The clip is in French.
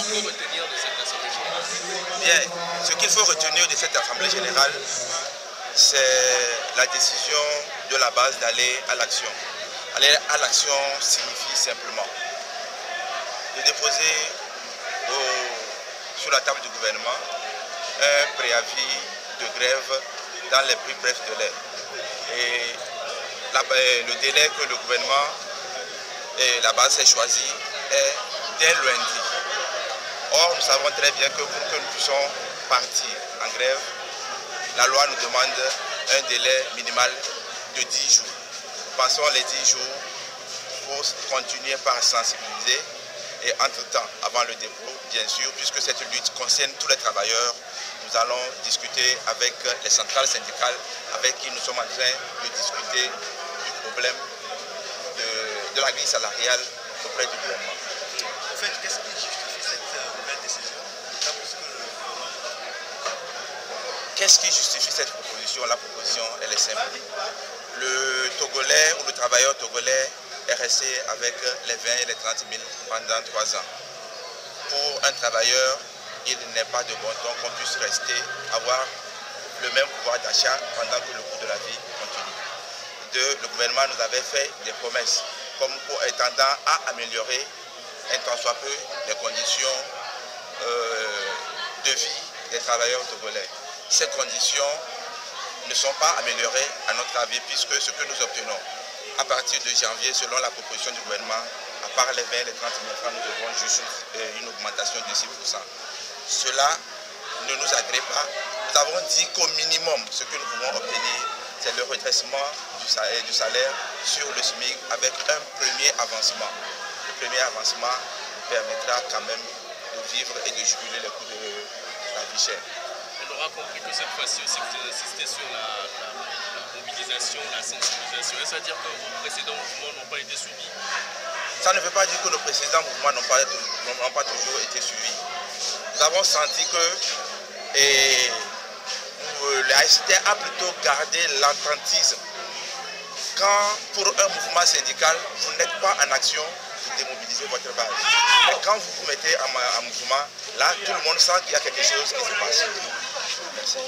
qu'on peut retenir de cette Assemblée générale? Bien, ce qu'il faut retenir de cette Assemblée générale, c'est la décision de la base d'aller à l'action. Aller à l'action signifie simplement de déposer sur la table du gouvernement un préavis de grève dans les plus brefs délais. Et le délai que le gouvernement et la base a choisi est dès lundi. Or, nous savons très bien que pour que nous puissions partir en grève, la loi nous demande un délai minimal de 10 jours. Passons les 10 jours pour continuer par sensibiliser et entre-temps, avant le dépôt, bien sûr, puisque cette lutte concerne tous les travailleurs, nous allons discuter avec les centrales syndicales avec qui nous sommes en train de discuter du problème de la grille salariale auprès du gouvernement. En fait, qu'est-ce qui justifie cette nouvelle décision? Qu'est-ce qui justifie cette proposition? La proposition, elle est simple. Le Togolais ou le travailleur togolais est resté avec les 20 et les 30 000 pendant 3 ans. Pour un travailleur, il n'est pas de bon ton qu'on puisse rester, avoir le même pouvoir d'achat pendant que le coût de la vie continue. Le gouvernement nous avait fait des promesses comme pour tendant à améliorer un tant soit peu les conditions de vie des travailleurs togolais. Ces conditions ne sont pas améliorées à notre avis puisque ce que nous obtenons à partir de janvier, selon la proposition du gouvernement, à part les 20 et les 30 000 francs, nous devons juste une augmentation de 6%. Cela ne nous agrée pas. Nous avons dit qu'au minimum, ce que nous pouvons obtenir, c'est le redressement du salaire sur le SMIC avec un premier avancement. Le premier avancement nous permettra quand même de vivre et de juguler les coûts de la vie chère. On aura compris que cette fois-ci aussi vous insistez sur la mobilisation, la sensibilisation. Est-ce à dire que vos précédents mouvements n'ont pas été suivis? Ça ne veut pas dire que nos précédents mouvements n'ont pas toujours été suivis. Nous avons senti que l'AST a plutôt gardé l'attentisme. Quand pour un mouvement syndical, vous n'êtes pas en action, vous démobilisez votre base. Mais quand vous vous mettez en mouvement, là, tout le monde sent qu'il y a quelque chose qui se passe. Merci.